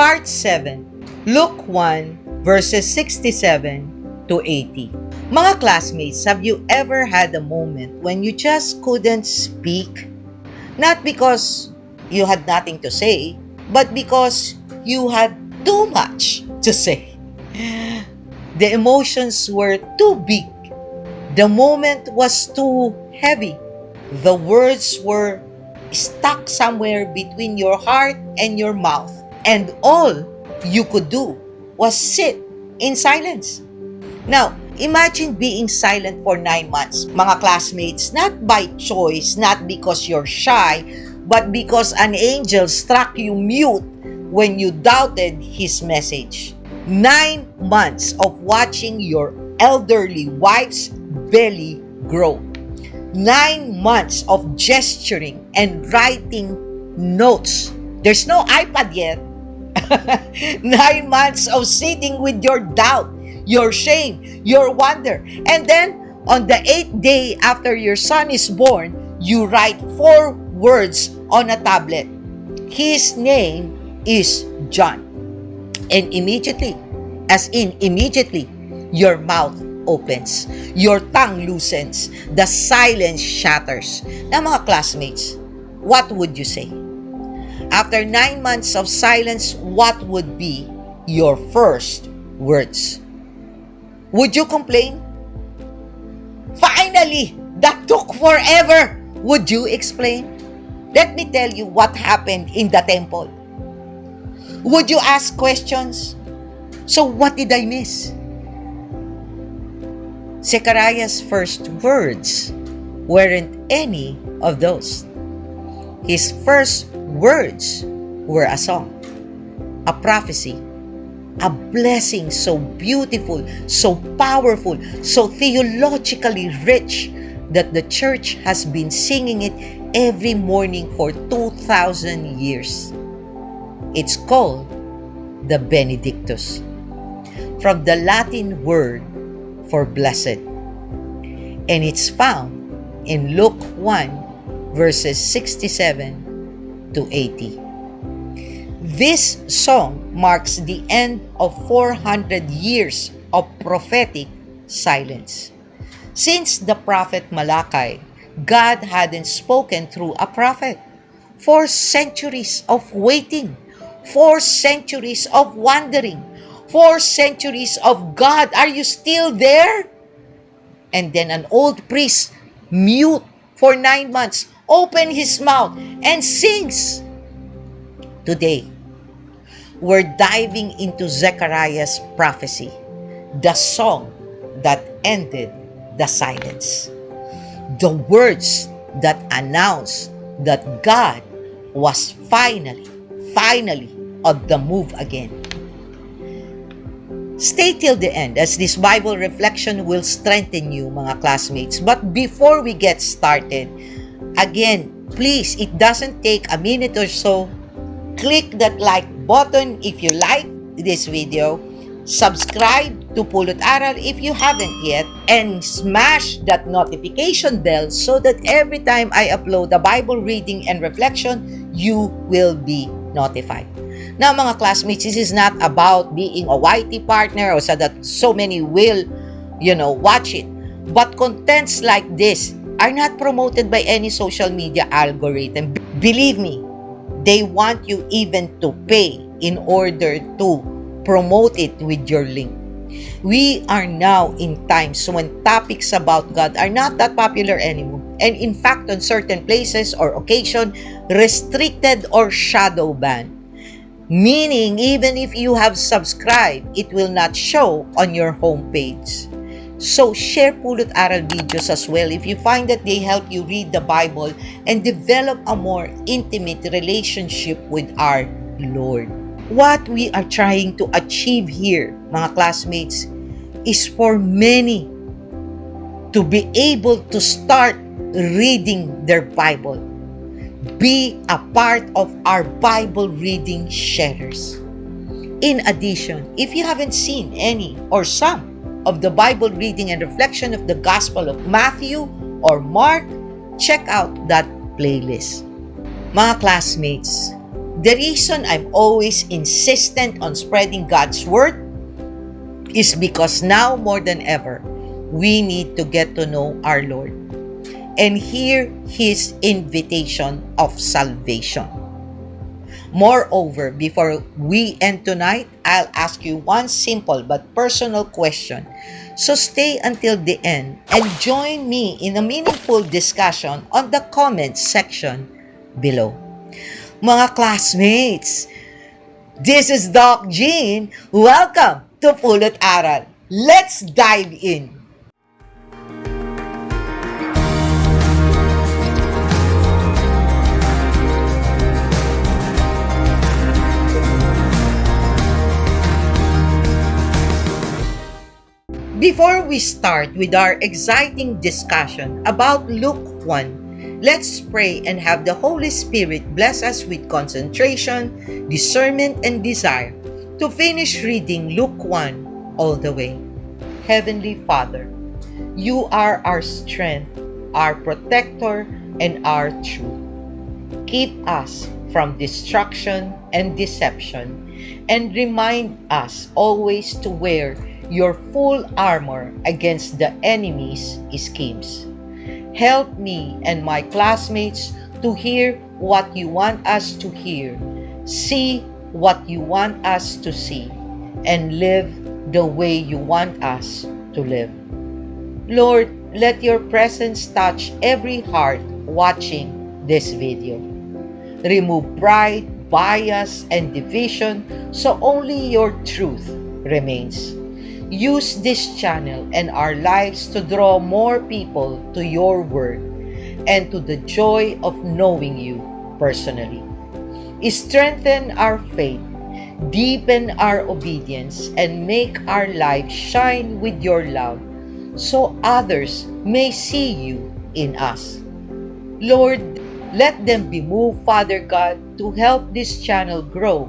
Part 7, Luke 1, verses 67 to 80. Mga classmates, have you ever had a moment when you just couldn't speak? Not because you had nothing to say, but because you had too much to say. The emotions were too big. The moment was too heavy. The words were stuck somewhere between your heart and your mouth. And all you could do was sit in silence. Now, imagine being silent for 9 months, mga classmates, not by choice, not because you're shy, but because an angel struck you mute when you doubted his message. 9 months of watching your elderly wife's belly grow. 9 months of gesturing and writing notes. There's no iPad yet. 9 months of sitting with your doubt, your shame, your wonder. And then, on the 8th day after your son is born, you write 4 words on a tablet. His name is John. And immediately, your mouth opens. Your tongue loosens. The silence shatters. Now, mga classmates, what would you say? After 9 months of silence, what would be your first words? Would you complain? Finally! That took forever! Would you explain? Let me tell you what happened in the temple. Would you ask questions? So what did I miss? Zechariah's first words weren't any of those. His first words were a song, a prophecy, a blessing so beautiful, so powerful, so theologically rich that the church has been singing it every morning for 2,000 years. It's called the Benedictus, from the Latin word for blessed. And it's found in Luke 1, verses 67 to 80. This song marks the end of 400 years of prophetic silence. Since the prophet Malachi, God hadn't spoken through a prophet. 4 centuries of waiting, 4 centuries of wandering, 4 centuries of God, are you still there? And then an old priest, mute for 9 months, open his mouth and sings. Today, we're diving into Zechariah's prophecy, the song that ended the silence, the words that announced that God was finally on the move again. Stay till the end as this Bible reflection will strengthen you, mga classmates. But before we get started, again, please, it doesn't take a minute or so. Click that like button if you like this video. Subscribe to Pulot Aral if you haven't yet. And smash that notification bell so that every time I upload a Bible reading and reflection, you will be notified. Now, mga classmates, this is not about being a YT partner or so that so many will, watch it. But contents like this are not promoted by any social media algorithm. Believe me, they want you even to pay in order to promote it with your link. We are now in times when topics about God are not that popular anymore. And in fact, on certain places or occasion, restricted or shadow banned. Meaning, even if you have subscribed, it will not show on your homepage. So, share Pulot Aral videos as well if you find that they help you read the Bible and develop a more intimate relationship with our Lord. What we are trying to achieve here, mga classmates, is for many to be able to start reading their Bible. Be a part of our Bible reading sharers. In addition, if you haven't seen any or some of the Bible reading and reflection of the Gospel of Matthew or Mark, check out that playlist. Mga classmates, The reason I'm always insistent on spreading God's word is because now more than ever, we need to get to know our Lord and hear His invitation of salvation. Moreover, before we end tonight, I'll ask you one simple but personal question. So stay until the end and join me in a meaningful discussion on the comments section below. Mga classmates, this is Doc Jean. Welcome to Pulot Aral. Let's dive in. Before we start with our exciting discussion about Luke 1, let's pray and have the Holy Spirit bless us with concentration, discernment, and desire to finish reading Luke 1 all the way. Heavenly Father, You are our strength, our protector, and our truth. Keep us from destruction and deception, and remind us always to wear Your full armor against the enemy's schemes. Help me and my classmates to hear what You want us to hear, see what You want us to see, and live the way You want us to live. Lord, let Your presence touch every heart watching this video. Remove pride, bias, and division so only Your truth remains. Use this channel and our lives to draw more people to Your word and to the joy of knowing You personally. Strengthen our faith, deepen our obedience, and make our lives shine with Your love so others may see You in us. Lord, let them be moved, Father God, to help this channel grow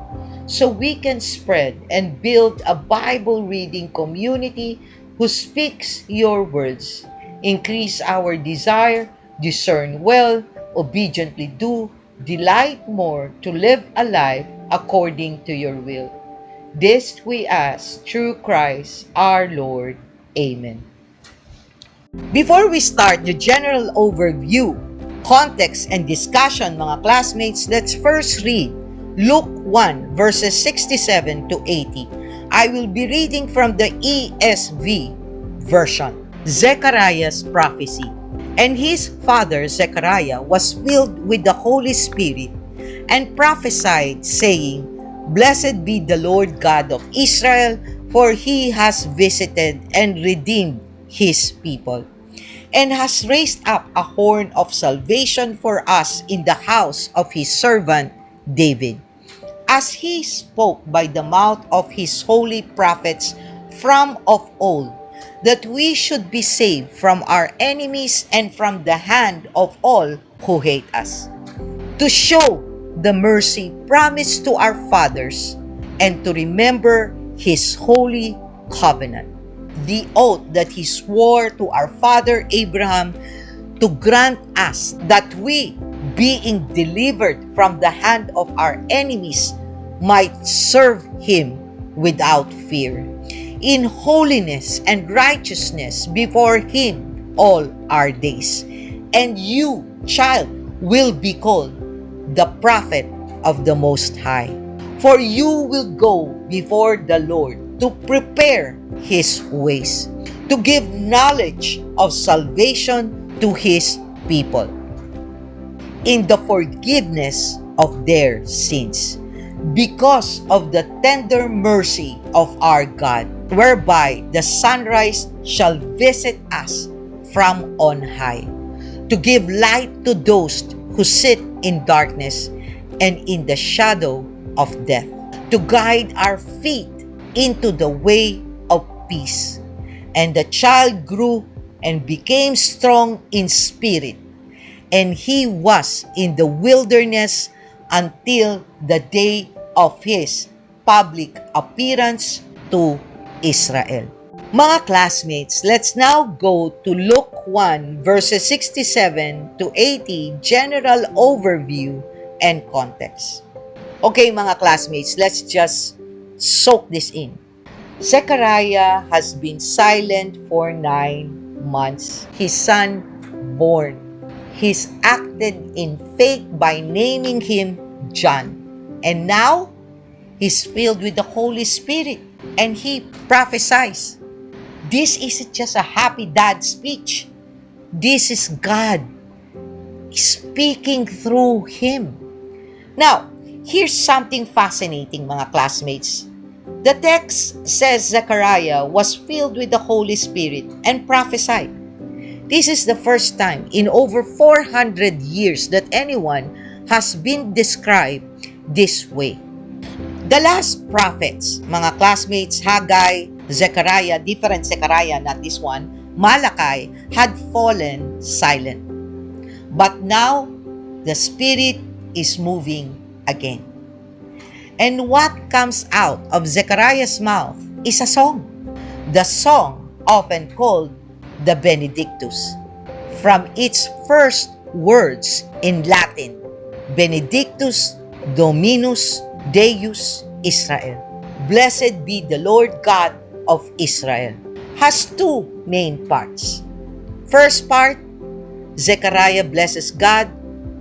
so we can spread and build a Bible reading community who speaks Your words. Increase our desire, discern well, obediently do, delight more to live a life according to Your will. This we ask through Christ our Lord. Amen. Before we start the general overview, context, and discussion, mga classmates, let's first read Luke 1 verses 67 to 80. I will be reading from the ESV version. Zechariah's prophecy. And his father Zechariah was filled with the Holy Spirit and prophesied, saying, Blessed be the Lord God of Israel, for He has visited and redeemed His people, and has raised up a horn of salvation for us in the house of His servant David, as He spoke by the mouth of His holy prophets from of old, that we should be saved from our enemies and from the hand of all who hate us, to show the mercy promised to our fathers, and to remember His holy covenant, the oath that He swore to our father Abraham, to grant us that we, being delivered from the hand of our enemies, might serve Him without fear, in holiness and righteousness before Him all our days. And you, child, will be called the prophet of the Most High, for you will go before the Lord to prepare His ways, to give knowledge of salvation to His people, in the forgiveness of their sins, because of the tender mercy of our God, whereby the sunrise shall visit us from on high, to give light to those who sit in darkness and in the shadow of death, to guide our feet into the way of peace. And the child grew and became strong in spirit, and he was in the wilderness until the day of his public appearance to Israel. Mga classmates, let's now go to Luke 1 verses 67 to 80, general overview and context. Okay, mga classmates, let's just soak this in. Zechariah has been silent for 9 months. His son born. He's acted in faith by naming him John. And now, he's filled with the Holy Spirit and he prophesies. This isn't just a happy dad speech. This is God speaking through him. Now, here's something fascinating, mga classmates. The text says Zechariah was filled with the Holy Spirit and prophesied. This is the first time in over 400 years that anyone has been described this way. The last prophets, mga classmates, Haggai, Zechariah, different Zechariah, not this one, Malachi, had fallen silent. But now, the Spirit is moving again. And what comes out of Zechariah's mouth is a song. The song, often called the Benedictus, from its first words in Latin, Benedictus Dominus Deus Israel. Blessed be the Lord God of Israel, has two main parts. First part, Zechariah blesses God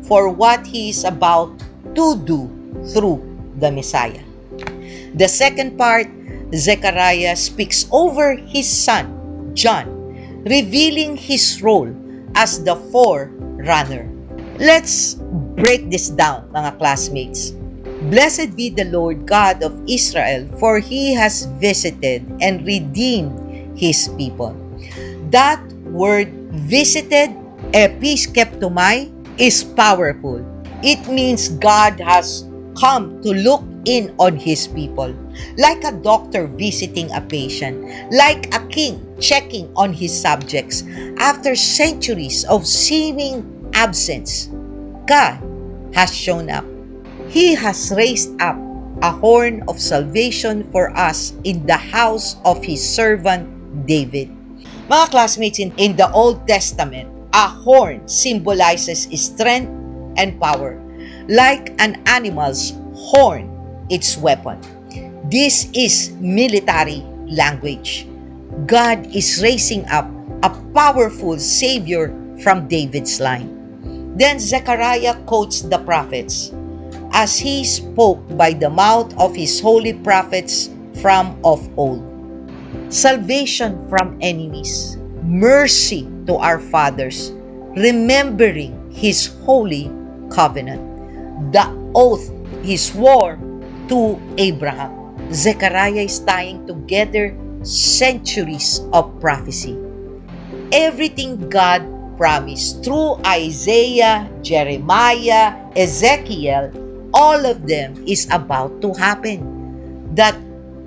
for what he is about to do through the Messiah. The second part, Zechariah speaks over his son, John, revealing his role as the forerunner. Let's break this down, mga classmates. Blessed be the Lord God of Israel, for he has visited and redeemed his people. That word visited, episkeptomai, is powerful. It means God has come to look in on his people, like a doctor visiting a patient, like a king checking on his subjects. After centuries of seeming absence, God has shown up. He has raised up a horn of salvation for us in the house of his servant David. Mga classmates, in the Old Testament, a horn symbolizes strength and power. Like an animal's horn, its weapon. This is military language. God is raising up a powerful Savior from David's line. Then Zechariah quotes the prophets as he spoke by the mouth of his holy prophets from of old. Salvation from enemies, mercy to our fathers, remembering his holy covenant. The oath he swore to Abraham. Zechariah is tying together centuries of prophecy. Everything God promised through Isaiah, Jeremiah, Ezekiel, all of them is about to happen. That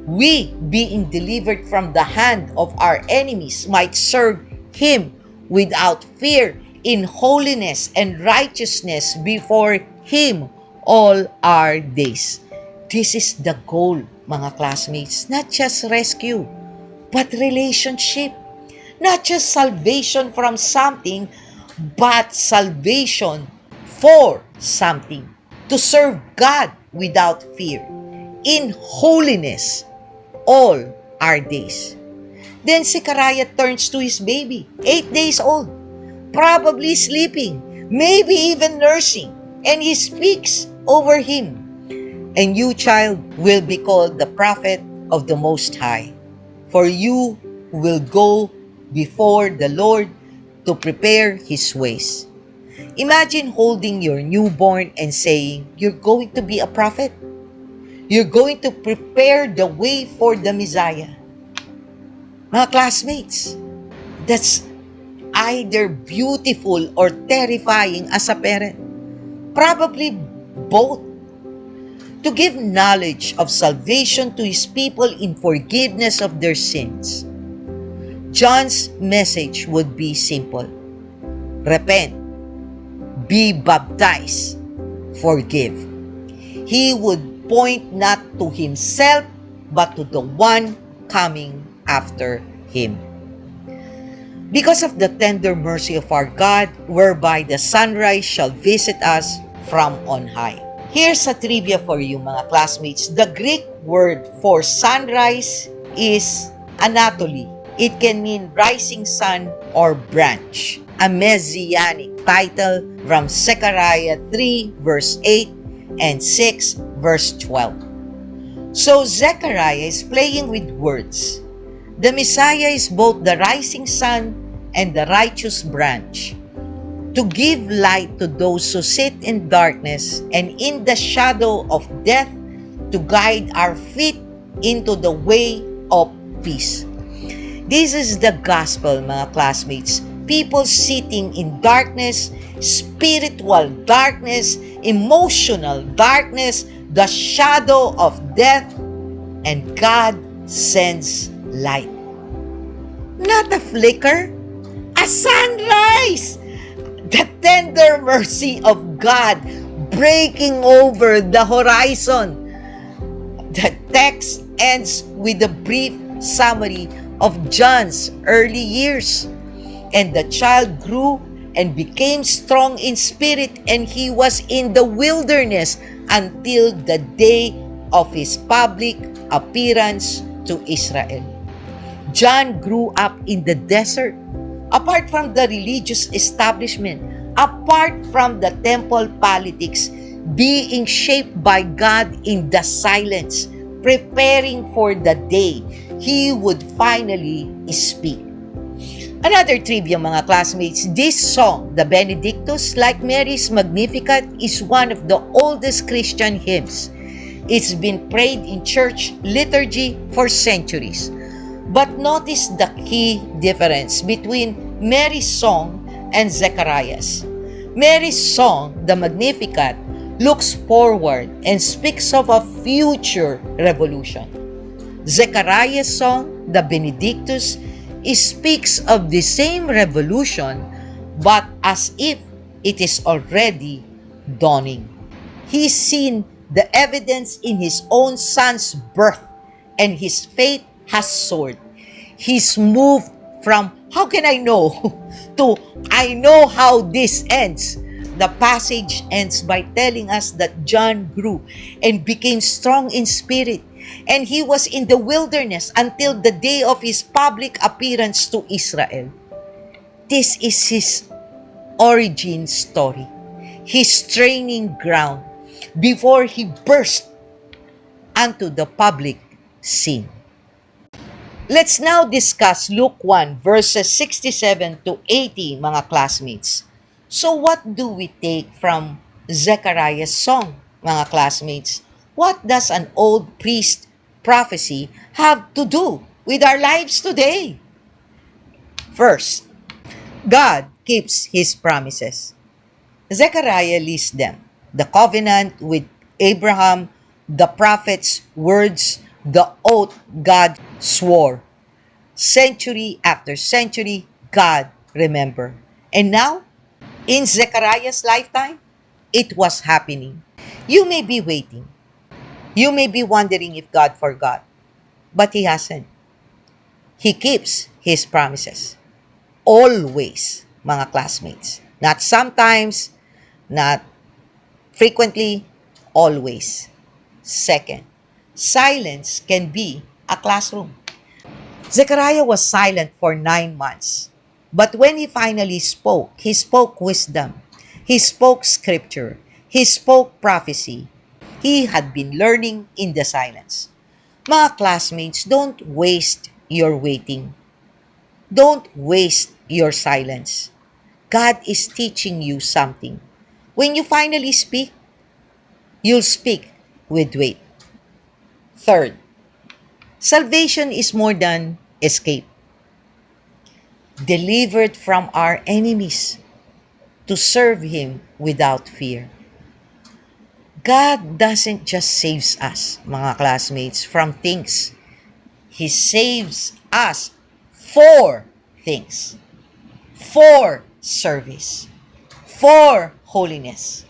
we, being delivered from the hand of our enemies, might serve him without fear in holiness and righteousness before him all our days. This is the goal, mga classmates. Not just rescue, but relationship. Not just salvation from something, but salvation for something. To serve God without fear, in holiness, all our days. Then Zechariah turns to his baby, 8 days old, probably sleeping, maybe even nursing, and he speaks over him. And you, child, will be called the prophet of the Most High, for you will go before the Lord to prepare his ways. Imagine holding your newborn and saying, you're going to be a prophet. You're going to prepare the way for the Messiah. Mga classmates, that's either beautiful or terrifying as a parent. Probably both. To give knowledge of salvation to his people in forgiveness of their sins. John's message would be simple. Repent, be baptized, forgive. He would point not to himself, but to the one coming after him. Because of the tender mercy of our God, whereby the sunrise shall visit us from on high. Here's a trivia for you, mga classmates. The Greek word for sunrise is Anatoly. It can mean rising sun or branch. A messianic title from Zechariah 3 verse 8 and 6 verse 12. So Zechariah is playing with words. The Messiah is both the rising sun and the righteous branch, to give light to those who sit in darkness and in the shadow of death, to guide our feet into the way of peace. This is the gospel, mga classmates. People sitting in darkness, spiritual darkness, emotional darkness, the shadow of death, and God sends light. Not a flicker, a sunrise! The tender mercy of God breaking over the horizon. The text ends with a brief summary of John's early years. And the child grew and became strong in spirit, and he was in the wilderness until the day of his public appearance to Israel. John grew up in the desert, apart from the religious establishment, apart from the temple politics, being shaped by God in the silence, preparing for the day he would finally speak. Another trivia, mga classmates, this song, the Benedictus, like Mary's Magnificat, is one of the oldest Christian hymns. It's been prayed in church liturgy for centuries. But notice the key difference between Mary's song and Zechariah's. Mary's song, the Magnificat, looks forward and speaks of a future revolution. Zechariah's song, the Benedictus, speaks of the same revolution, but as if it is already dawning. He's seen the evidence in his own son's birth, and his faith has soared. He's moved from, how can I know, to, I know how this ends. The passage ends by telling us that John grew and became strong in spirit, and he was in the wilderness until the day of his public appearance to Israel. This is his origin story, his training ground before he burst onto the public scene. Let's now discuss Luke 1 verses 67 to 80, mga classmates. So what do we take from Zechariah's song, mga classmates? What does an old priest prophecy have to do with our lives today? First, God keeps His promises. Zechariah lists them: the covenant with Abraham, the prophet's words, the oath God swore. Century after century, God remembered. And now, in Zechariah's lifetime, it was happening. You may be waiting. You may be wondering if God forgot. But He hasn't. He keeps His promises. Always, mga classmates. Not sometimes, not frequently, always. Second, silence can be a classroom. Zechariah was silent for 9 months. But when he finally spoke, he spoke wisdom. He spoke scripture. He spoke prophecy. He had been learning in the silence. Mga classmates, don't waste your waiting. Don't waste your silence. God is teaching you something. When you finally speak, you'll speak with weight. Third, salvation is more than escape. Delivered from our enemies to serve Him without fear. God doesn't just save us, mga classmates, from things. He saves us for things. For service. For holiness.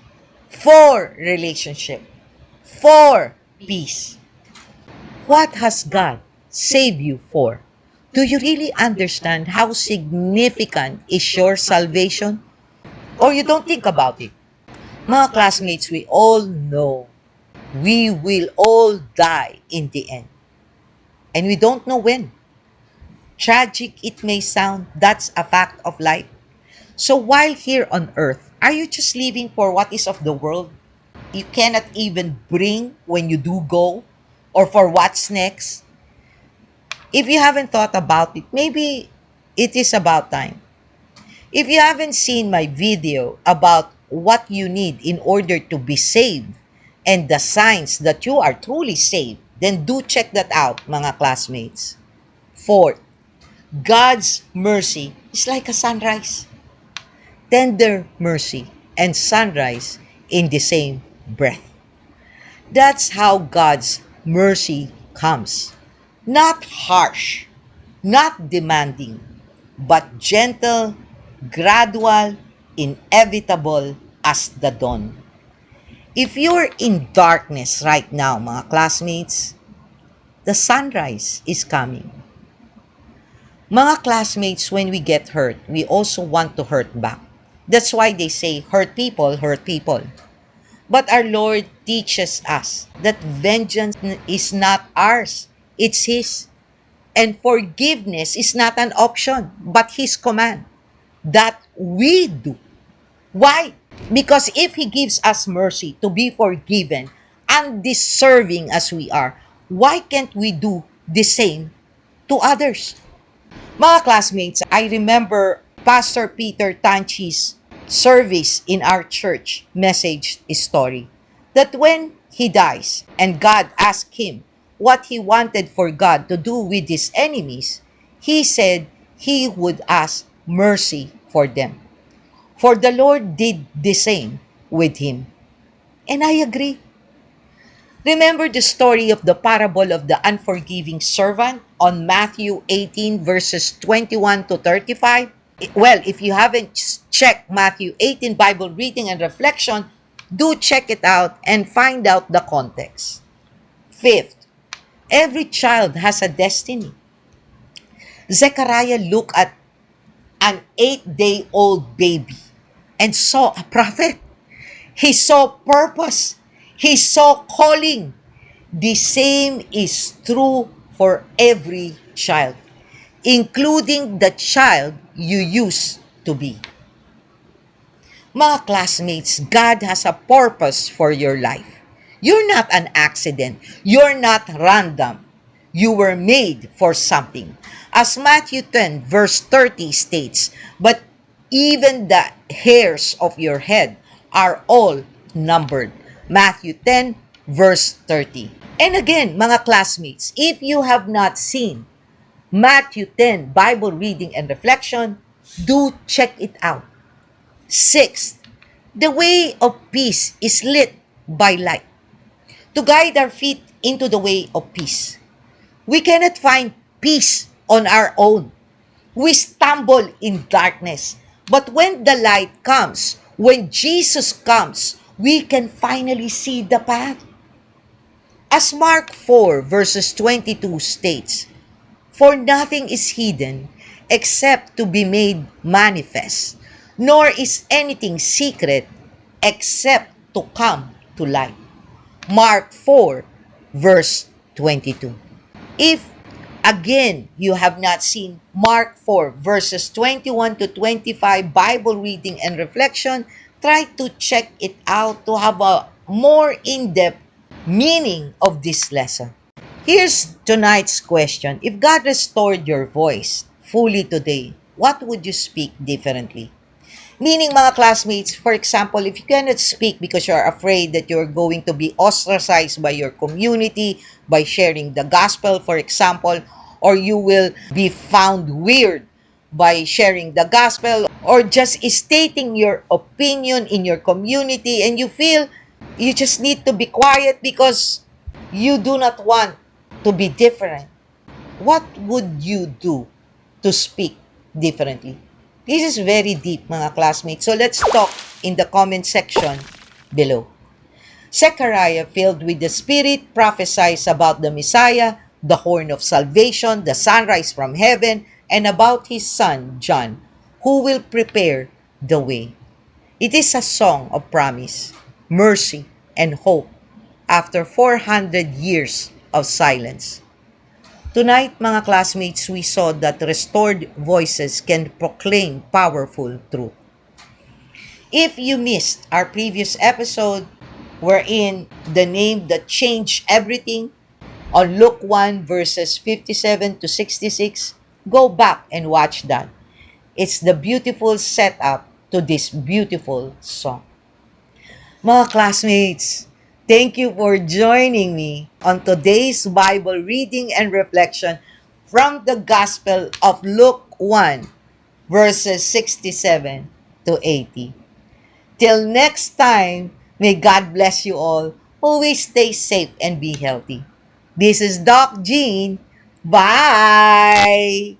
For relationship. For peace. What has God saved you for? Do you really understand how significant is your salvation? Or you don't think about it? Mga classmates, we all know we will all die in the end. And we don't know when. Tragic it may sound, that's a fact of life. So while here on earth, are you just living for what is of the world? You cannot even bring when you do go, or for what's next? If you haven't thought about it, maybe it is about time. If you haven't seen my video about what you need in order to be saved and the signs that you are truly saved, then do check that out, mga classmates. Fourth, God's mercy is like a sunrise. Tender mercy and sunrise in the same breath. That's how God's mercy comes. Not harsh, not demanding, but gentle, gradual, inevitable as the dawn. If you're in darkness right now, mga classmates, the sunrise is coming. Mga classmates, when we get hurt, we also want to hurt back. That's why they say, hurt people, hurt people. But our Lord teaches us that vengeance is not ours, it's His. And forgiveness is not an option, but His command that we do. Why? Because if He gives us mercy to be forgiven, undeserving as we are, why can't we do the same to others? Mga classmates, I remember Pastor Peter Tanchi's service in our church message story that when he dies and God asked him what he wanted for God to do with his enemies, he said he would ask mercy for them. For the Lord did the same with him. And I agree. Remember the story of the parable of the unforgiving servant on Matthew 18 verses 21 to 35? Well, if you haven't checked Matthew 18 Bible reading and reflection, do check it out and find out the context. Fifth, every child has a destiny. Zechariah looked at an 8-day-old baby and saw a prophet. He saw purpose. He saw calling. The same is true for every child, including the child you used to be. Mga classmates, God has a purpose for your life. You're not an accident. You're not random. You were made for something. As Matthew 10 verse 30 states, but even the hairs of your head are all numbered. Matthew 10 verse 30. And again, mga classmates, if you have not seen Matthew 10 Bible reading and reflection, do check it out. Sixth, the way of peace is lit by light. To guide our feet into the way of peace. We cannot find peace on our own. We stumble in darkness. But when the light comes, when Jesus comes, we can finally see the path. As Mark 4 verses 22 states, for nothing is hidden except to be made manifest, nor is anything secret except to come to light. Mark 4 verse 22. If again you have not seen Mark 4 verses 21 to 25 Bible reading and reflection, try to check it out to have a more in-depth meaning of this lesson. Here's tonight's question. If God restored your voice fully today, what would you speak differently? Meaning, mga classmates, for example, if you cannot speak because you're afraid that you're going to be ostracized by your community, by sharing the gospel, for example, or you will be found weird by sharing the gospel, or just stating your opinion in your community, and you feel you just need to be quiet because you do not want to be different. What would you do to speak differently? This is very deep, mga classmates. So let's talk in the comment section below. Zechariah, filled with the Spirit, prophesies about the Messiah, the horn of salvation, the sunrise from heaven, and about his son, John, who will prepare the way. It is a song of promise, mercy, and hope after 400 years of silence. Tonight, mga classmates, we saw that restored voices can proclaim powerful truth. If you missed our previous episode, wherein the name that changed everything on Luke 1 verses 57 to 66, go back and watch that. It's the beautiful setup to this beautiful song. Mga classmates, thank you for joining me on today's Bible reading and reflection from the Gospel of Luke 1, verses 67 to 80. Till next time, may God bless you all. Always stay safe and be healthy. This is Doc Jean. Bye!